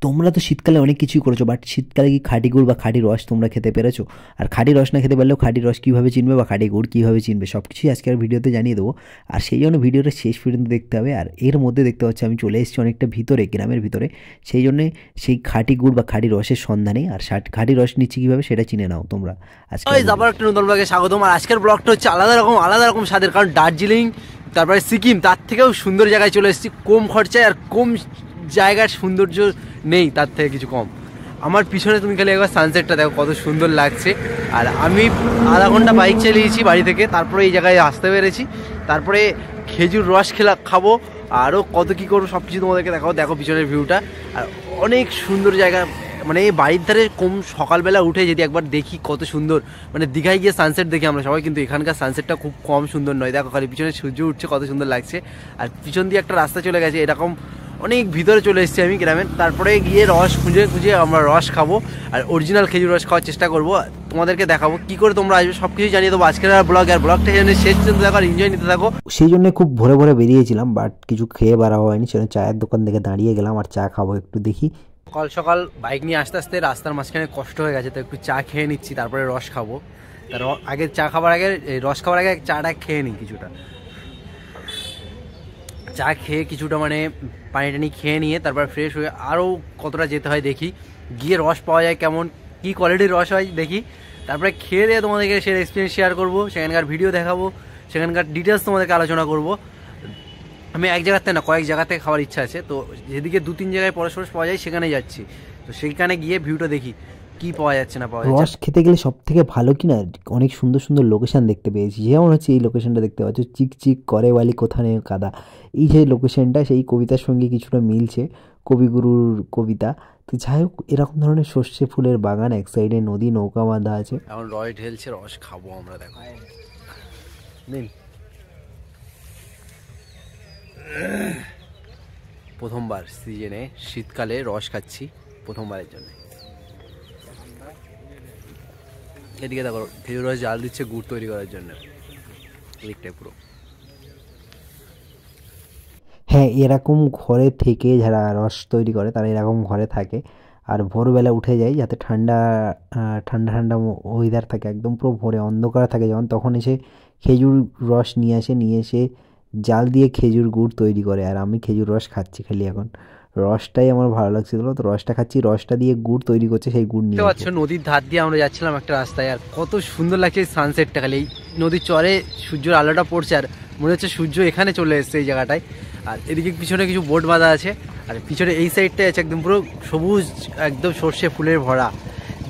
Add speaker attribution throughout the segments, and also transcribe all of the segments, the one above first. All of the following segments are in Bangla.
Speaker 1: তোমরা তো শীতকালে অনেক কিছুই করেছো, বাট শীতকালে কি খাঁটি গুড় বা খাঁটি রস তোমরা খেতে পেরেছো? আর খাঁটি রস না খেতে পারলেও খাঁটি রস কীভাবে চিনবে বা খাঁটি গুড় কীভাবে চিনবে, সব কিছুই আজকের ভিডিওতে জানিয়ে দেবো। আর সেই জন্য ভিডিওটা শেষ পর্যন্ত দেখতে হবে। আর এর মধ্যে দেখতে পাচ্ছি আমি চলে এসেছি অনেকটা ভিতরে, গ্রামের ভিতরে। সেই জন্যে সেই খাঁটি গুড় বা খাঁটি রসের সন্ধানে, আর খাঁটি রস নিচ্ছি কীভাবে সেটা চিনে নাও তোমরা। আজকে
Speaker 2: আবার একটা নতুন ব্লগে স্বাগতম। আর আজকের ব্লগটা হচ্ছে আলাদা রকম স্বাদের, কারণ দার্জিলিং তারপরে সিকিম তার থেকেও সুন্দর জায়গায় চলে এসেছি, কম খরচায় আর কম জায়গার সৌন্দর্য নেই তার থেকে কিছু কম। আমার পিছনে তুমি খালি একবার সানসেটটা দেখো কত সুন্দর লাগছে। আর আমি আধা ঘন্টা বাইক চালিয়েছি বাড়ি থেকে, তারপরে এই জায়গায় আসতে পেরেছি। তারপরে খেজুর রস খাবো, আরও কত কী করবো সব কিছু তোমাদেরকে দেখাবো। দেখো পিছনের ভিউটা, আর অনেক সুন্দর জায়গা। মানে এই বাড়ির ধারে কম সকালবেলা উঠে যদি একবার দেখি কত সুন্দর, মানে দীঘায় গিয়ে সানসেট দেখি আমরা সবাই, কিন্তু এখানকার সানসেটটা খুব কম সুন্দর নয়। দেখো খালি পিছনে সূর্য উঠছে কত সুন্দর লাগছে। আর পিছন দিয়ে একটা রাস্তা চলে গেছে, এরকম অনেক ভিতরে চলে এসেছি আমি গ্রামের। তারপরে গিয়ে রস খুঁজে আমরা রস খাবো, আর অরিজিনাল খেজুর রস খাওয়ার চেষ্টা করবো। তোমাদেরকে দেখাবো কী করে তোমরা আসবে, সব কিছুই জানিয়ে দেবো আজকের ব্লগ। আর ব্লগটা শেষ পর্যন্ত দেখো আর এনজয় নিতে থাকো।
Speaker 1: সেই জন্য খুব ভোরে ভোরে বেরিয়েছিলাম, বাট কিছু খেয়ে বেড়া হয়নি, সেজন্য চায়ের দোকান থেকে দাঁড়িয়ে গেলাম আর চা খাবো একটু। দেখি
Speaker 2: সকাল সকাল বাইক নিয়ে আস্তে আস্তে রাস্তার মাঝখানে কষ্ট হয়ে গেছে, তো একটু চা খেয়ে নিচ্ছি, তারপরে রস খাবো। তার আগে রস খাবার আগে চাটা খেয়ে নিই কিছুটা। চা খেয়ে কিছুটা মানে পানি টানি খেয়ে নিয়ে তারপর ফ্রেশ হয়ে আরও কতটা যেতে হয় দেখি, গিয়ে রস পাওয়া যায় কেমন, কী কোয়ালিটির রস হয় দেখি। তারপরে খেয়ে দিয়ে তোমাদেরকে সে এক্সপিরিয়েন্স শেয়ার করবো, সেখানকার ভিডিও দেখাবো, সেখানকার ডিটেলস তোমাদেরকে আলোচনা করবো। আমি এক জায়গাতে না, কয়েক জায়গাতে খাওয়ার ইচ্ছা আছে, তো যেদিকে 2-3 জায়গায় পরস্পর পাওয়া যায় সেখানে যাচ্ছি। তো সেইখানে গিয়ে ভিউটা দেখি কি পাওয়া যাচ্ছে না পাওয়া যাচ্ছে।
Speaker 1: রস খেতে গেলে সব থেকে ভালো কি না, অনেক সুন্দর সুন্দর লোকেশান দেখতে পেয়েছি। যেমন হচ্ছে এই লোকেশনটা দেখতে পাচ্ছ, চিক করে বালি কোথানে কাদা। এই যে লোকেশনটা সেই কবিতার সঙ্গে কিছুটা মিলছে, কবিগুরুর কবিতা। তো যাই হোক, এরকম ধরনের সর্ষে ফুলের বাগান, এক সাইডে নদী, নৌকা বাঁধা আছে।
Speaker 2: এখন রয় ঢেলছে, রস খাবো আমরা। দেখো নিন, প্রথমবার সিজনে শীতকালে রস খাচ্ছি প্রথমবারের জন্য। এদিকে দেখো খেজুর রস জাল দিচ্ছে গুড় তৈরি করার জন্য, এদিকটাই পুরো।
Speaker 1: হ্যাঁ, এরকম ঘরে থেকে যারা রস তৈরি করে তারা এরকম ঘরে থাকে, আর ভোরবেলা উঠে যায় যাতে ঠান্ডা ঠান্ডা ওয়েদার থাকে, একদম পুরো ভোরে অন্ধকার থাকে যখন, তখন এসে খেজুর রস নিয়ে এসে জাল দিয়ে খেজুর গুড় তৈরি করে। আর আমি খেজুর রস খাচ্ছি খালি, এখন রসটাই আমার ভালো লাগছিল, তো রসটা খাচ্ছি। রসটা দিয়ে গুড় তৈরি করছে, সেই গুড় নিয়ে
Speaker 2: পাচ্ছ। নদীর ধার দিয়ে আমরা যাচ্ছিলাম একটা রাস্তায়, আর কত সুন্দর লাগছে এই সানসেটটা। খালি এই নদীর চরে সূর্যের আলোটা পড়ছে, আর মনে হচ্ছে সূর্য এখানে চলে এসছে এই জায়গাটায়। আর এদিকে পিছনে কিছু বোট বাঁধা আছে, আর পিছনে এই সাইডটাই আছে একদম পুরো সবুজ, একদম সর্ষে ফুলের ভরা।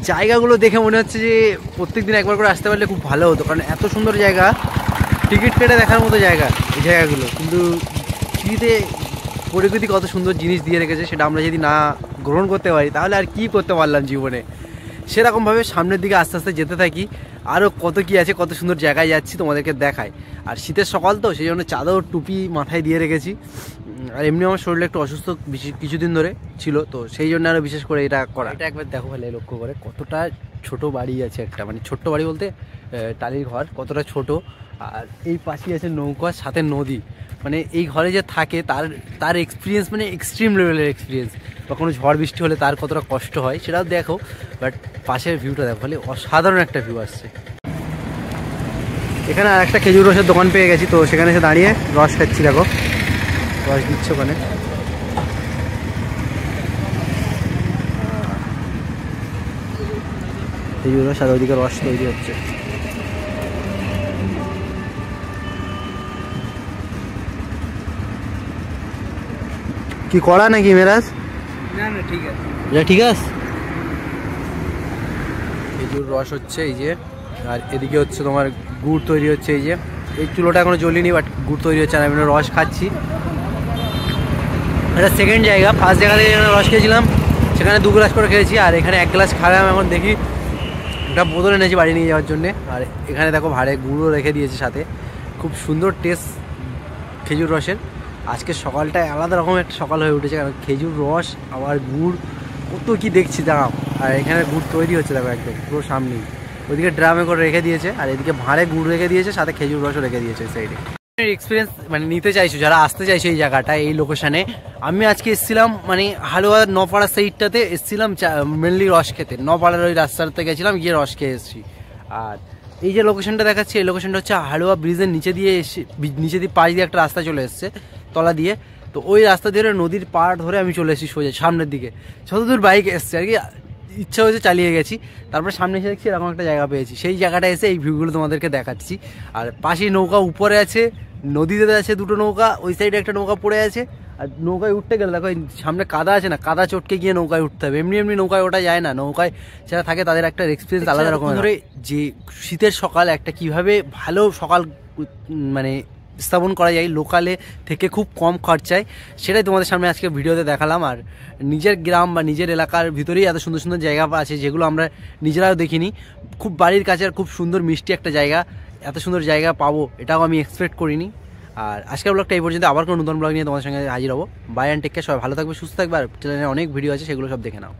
Speaker 2: জায়গাগুলো দেখে মনে হচ্ছে যে প্রত্যেকদিন একবার করে আসতে পারলে খুব ভালো হতো, কারণ এত সুন্দর জায়গা, টিকিট কেটে দেখার মতো জায়গা এই জায়গাগুলো। কিন্তু পৃথিবীতে প্রকৃতি কত সুন্দর জিনিস দিয়ে রেখেছে, সেটা আমরা যদি না গ্রহণ করতে পারি তাহলে আর কি করতে পারলাম জীবনে। সেরকমভাবে সামনের দিকে আস্তে আস্তে যেতে থাকি, আরও কত কি আছে, কত সুন্দর জায়গায় যাচ্ছি তোমাদেরকে দেখায়। আর শীতের সকাল তো, সেই জন্য চাদর টুপি মাথায় দিয়ে রেখেছি। আর এমনি আমার শরীরে একটু অসুস্থ কিছুদিন ধরে ছিল, তো সেই জন্য আরও বিশেষ করে এটা করা। এটা একবার দেখো ভালো লক্ষ্য করে, কতটা ছোট বাড়ি আছে একটা, মানে ছোট্ট বাড়ি বলতে টালির ঘর, কতটা ছোট। আর এই পাশেই আছে নৌকা, সাথে নদী। মানে এই ঘরে যে থাকে তার এক্সপিরিয়েন্স মানে এক্সট্রিম লেভেলের এক্সপিরিয়েন্স। বা কোনো ঝড় বৃষ্টি হলে তার কতটা কষ্ট হয় সেটাও দেখো, বাট পাশের ভিউটা দেখো, খালি অসাধারণ একটা ভিউ আসছে। এখানে আর একটা খেজুর রসের দোকান পেয়ে গেছি, তো সেখানে এসে দাঁড়িয়ে রস খাচ্ছি। দেখো রস দিচ্ছে ওখানে, খেজুর রস, আর ওইদিকে রস তৈরি হচ্ছে। কি কড়া নাকি মেরাজ? না ঠিক আছে, এটা ঠিক আছে। খেজুর রস হচ্ছে এই যে, আর এদিকে হচ্ছে তোমার গুড় তৈরি হচ্ছে। এই যে এই চুলোটা এখনো জ্বলিনি, বাট গুড় তৈরি হচ্ছে, আর আমি রস খাচ্ছি। এটা সেকেন্ড জায়গা। ফার্স্ট জায়গা থেকে রস খেয়েছিলাম, সেখানে 2 গ্লাস করে খেয়েছি, আর এখানে 1 গ্লাস খালাম। এখন দেখি একটা বোতল এনেছি বাড়ি নিয়ে যাওয়ার জন্যে। আর এখানে দেখো ভাড়ে গুড়ও রেখে দিয়েছে সাথে, খুব সুন্দর টেস্ট খেজুর রসের। আজকে সকালটায় আলাদা রকম একটা সকাল হয়ে উঠেছে, কারণ খেজুর রস আবার গুড়, কত কি দেখছি দাঁড়াও। আর এখানে গুড় তৈরি হচ্ছে দেখো একদম পুরো সামনেই। ওইদিকে ড্রামে করে রেখে দিয়েছে, আর এদিকে ভাঁড়ে গুড় রেখে দিয়েছে, সাথে খেজুর রসও রেখে দিয়েছে এই সাইডে। এক্সপিরিয়েন্স মানে নিতে চাইছো, যারা আসতে চাইছো এই জায়গাটায়, এই লোকেশনে, আমি আজকে এসেছিলাম মানে হালুয়া নপাড়া সাইডটাতে এসেছিলাম মেনলি রস খেতে। নপাড়ার ওই রাস্তাতে গেছিলাম, গিয়ে রস খেয়ে এসেছি। আর এই যে লোকেশনটা দেখাচ্ছি, এই লোকেশনটা হচ্ছে হালুয়া ব্রিজের নিচে দিয়ে নিচে দিয়ে পাশ দিয়ে একটা রাস্তা চলে এসছে তলা দিয়ে। তো ওই রাস্তা ধরে নদীর পাড় ধরে আমি চলে এসেছি সোজা সামনের দিকে, যতদূর বাইক এসছে আর কি, ইচ্ছা হয়েছে চালিয়ে গেছি। তারপরে সামনে এসে দেখছি এরকম একটা জায়গা পেয়েছি, সেই জায়গাটা এসে এই ভিউগুলো তোমাদেরকে দেখাচ্ছি। আর পাশেই নৌকা উপরে আছে, নদীতে আছে দুটো নৌকা, ওই সাইডে একটা নৌকা পড়ে আছে। আর নৌকায় উঠতে গেলে দেখো সামনে কাদা আছে না, কাদা চটকে গিয়ে নৌকায় উঠতে হবে, এমনি এমনি নৌকায় ওঠা যায় না। নৌকায় যারা থাকে তাদের একটা এক্সপিরিয়েন্স আলাদা রকম ধরে, যে শীতের সকাল একটা কিভাবে ভালো সকাল মানে স্থাপন করা যায় লোকালে থেকে খুব কম খরচায়, সেটাই তোমাদের সামনে আজকে ভিডিওতে দেখালাম। আর নিজের গ্রাম বা নিজের এলাকার ভিতরেই এত সুন্দর সুন্দর জায়গা আছে যেগুলো আমরা নিজেরাও দেখিনি। খুব বাড়ির কাছে আর খুব সুন্দর মিষ্টি একটা জায়গা, এত সুন্দর জায়গা পাবো এটাও আমি এক্সপেক্ট করিনি। আর আজকের ব্লগটা এই পর্যন্ত, আবার কোনো নতুন ব্লগ নিয়ে তোমাদের সঙ্গে হাজির হবো। বাই অ্যান্ড টেক কেয়ার, সবাই ভালো থাকবে, সুস্থ থাকবে। আর চ্যানেলে অনেক ভিডিও আছে, সেগুলো সব দেখে নাও।